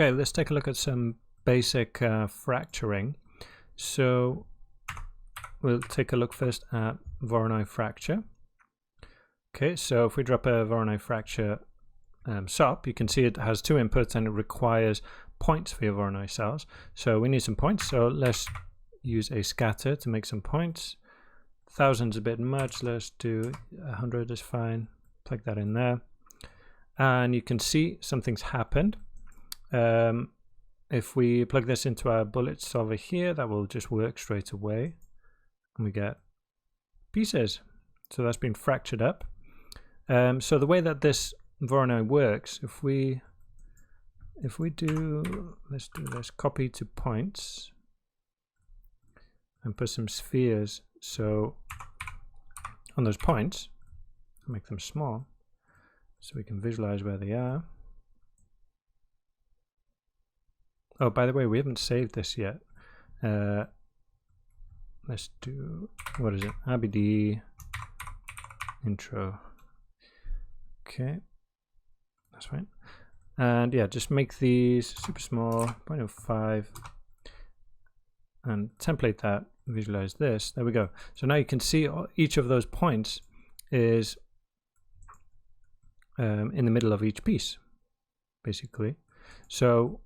Okay, let's take a look at some basic fracturing. So we'll take a look first at Voronoi fracture. Okay, so if we drop a Voronoi fracture SOP, you can see it has two inputs and it requires points for your Voronoi cells. So we need some points, so let's use a scatter to make some points. 1000's a bit much, let's do 100 is fine. Plug that in there. And you can see something's happened. If we plug this into our bullet solver here, that will just work straight away. And we get pieces. So that's been fractured up. So the way that this Voronoi works, if we do, let's do this, copy to points and put some spheres. So on those points, make them small so we can visualize where they are. Oh, by the way, we haven't saved this yet. Let's do, what is it? RBD intro. Okay, that's fine. And yeah, just make these super small, 0.05, and template that, visualize this. There we go. So now you can see each of those points is in the middle of each piece, basically. So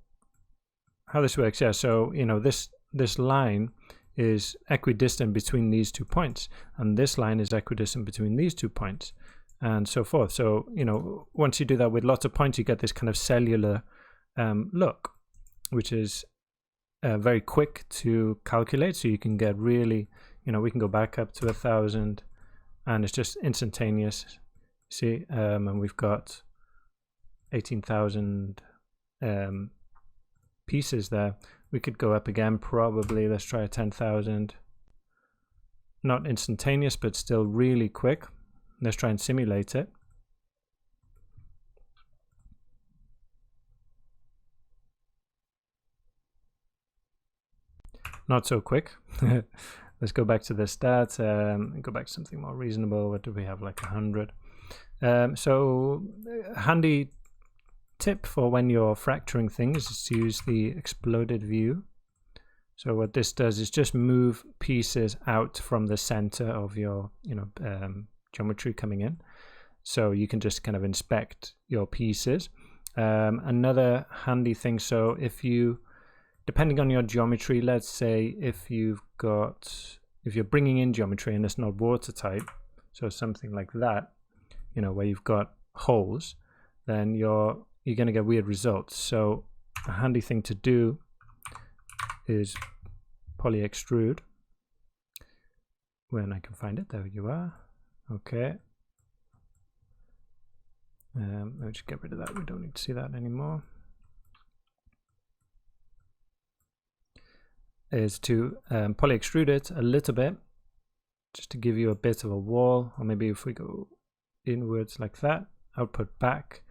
how this works, yeah, so you know, this line is equidistant between these 2 points, and this line is equidistant between these 2 points, and so forth. So you know, once you do that with lots of points, you get this kind of cellular look, which is very quick to calculate. So you can get really, you know, we can go back up to 1000 and it's just instantaneous. See, and we've got 18,000 pieces there. We could go up again, probably. Let's try 10,000. Not instantaneous, but still really quick. Let's try and simulate it. Not so quick. Let's go back to the stats and go back to something more reasonable. What do we have, like 100? So handy tip for when you're fracturing things is to use the exploded view. So what this does is just move pieces out from the center of your, you know, geometry coming in. So you can just kind of inspect your pieces. Another handy thing, so if you, depending on your geometry, let's say if you're bringing in geometry and it's not watertight, so something like that, you know, where you've got holes, then you're going to get weird results. So a handy thing to do is poly extrude. When I can find it, there you are. Okay. Let me just get rid of that. We don't need to see that anymore. Is to poly extrude it a little bit, just to give you a bit of a wall, or maybe if we go inwards like that, output back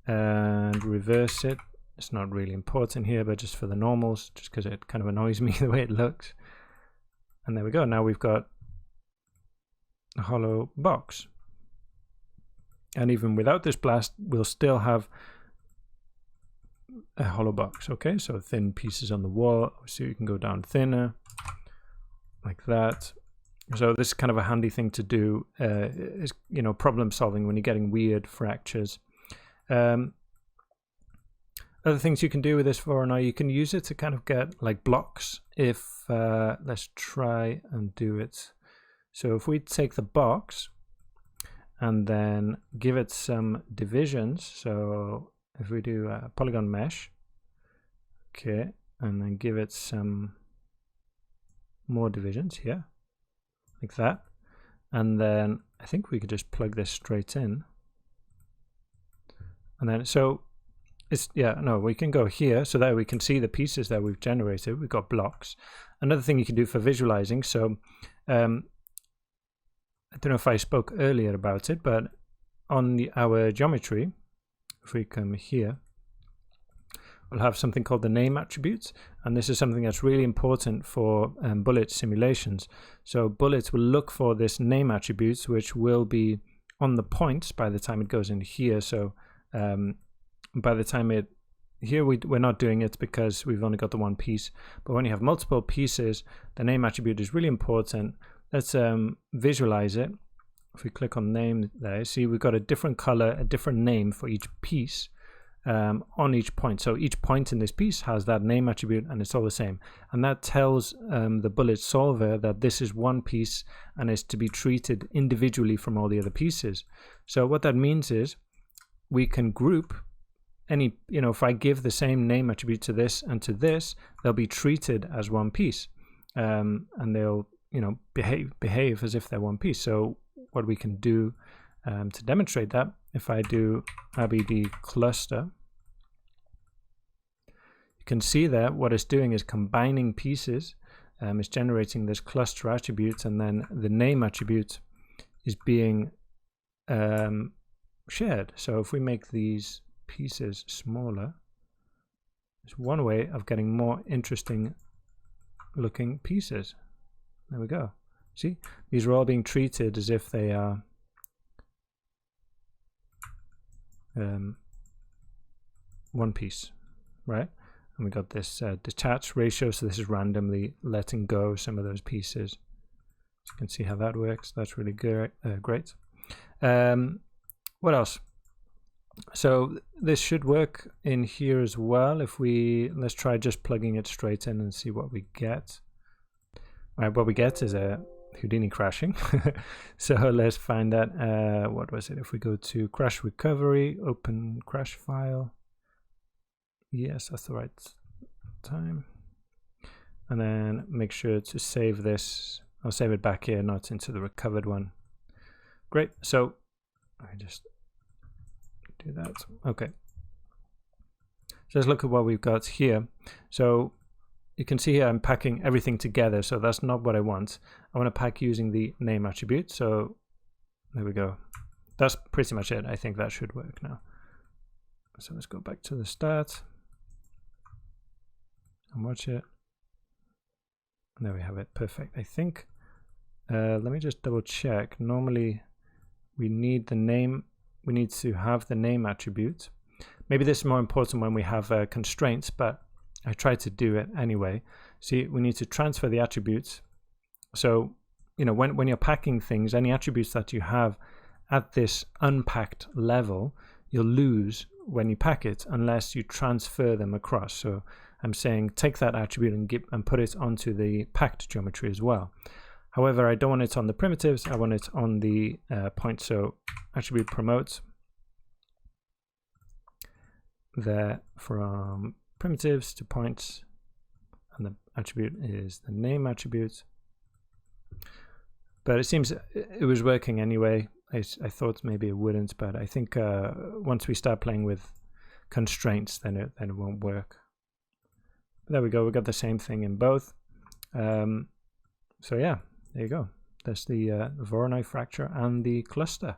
and reverse it. It's not really important here, but just for the normals, just because it kind of annoys me the way it looks. And there we go. Now we've got a hollow box. And even without this blast, we'll still have a hollow box. Okay, so thin pieces on the wall, so you can go down thinner like that. So this is kind of a handy thing to do, is, you know, problem solving when you're getting weird fractures. Other things you can do with this Voronoi, you can use it to kind of get like blocks. If let's try and do it. So if we take the box and then give it some divisions, so if we do a polygon mesh, okay, and then give it some more divisions here, like that, and then I think we could just plug this straight in, and then so it's, yeah, no, we can go here, so that we can see the pieces that we've generated. We've got blocks. Another thing you can do for visualizing, so I don't know if I spoke earlier about it, but on our geometry, if we come here, we'll have something called the name attributes, and this is something that's really important for bullet simulations. So bullets will look for this name attributes, which will be on the points by the time it goes in here. So by the time it here we're not doing it because we've only got the one piece, but when you have multiple pieces, the name attribute is really important. Let's visualize it. If we click on name there, see we've got a different color, a different name for each piece on each point. So each point in this piece has that name attribute and it's all the same. And that tells the bullet solver that this is one piece and is to be treated individually from all the other pieces. So what that means is we can group any, if I give the same name attribute to this and to this, they'll be treated as one piece, and they'll, behave as if they're one piece. So what we can do to demonstrate that, if I do RBD cluster, you can see that what it's doing is combining pieces. It's generating this cluster attribute, and then the name attribute is being shared. So if we make these pieces smaller, it's one way of getting more interesting looking pieces. There we go. See, these are all being treated as if they are one piece, right? And we got this detach ratio, so this is randomly letting go some of those pieces. So you can see how that works. That's really good, great. What else? So this should work in here as well. If let's try just plugging it straight in and see what we get. All right, what we get is a Houdini crashing. So let's find that. What was it? If we go to crash recovery, open crash file. Yes, that's the right time. And then make sure to save this. I'll save it back here, not into the recovered one. Great. So I just do that. Okay. So let's look at what we've got here. So you can see here I'm packing everything together, so that's not what I want. I want to pack using the name attribute. So there we go. That's pretty much it. I think that should work now. So let's go back to the start and watch it. And there we have it. Perfect. I think, let me just double check. Normally we need the name. We need to have the name attribute. Maybe this is more important when we have constraints, but I try to do it anyway. See, we need to transfer the attributes. So, when you're packing things, any attributes that you have at this unpacked level, you'll lose when you pack it unless you transfer them across. So I'm saying take that attribute and put it onto the packed geometry as well. However, I don't want it on the primitives. I want it on the point. So attribute promote there from primitives to points, and the attribute is the name attribute. But it seems it was working anyway. I thought maybe it wouldn't, but I think once we start playing with constraints, then it won't work. But there we go. We got the same thing in both. So yeah, there you go. That's the voronoi fracture and the cluster.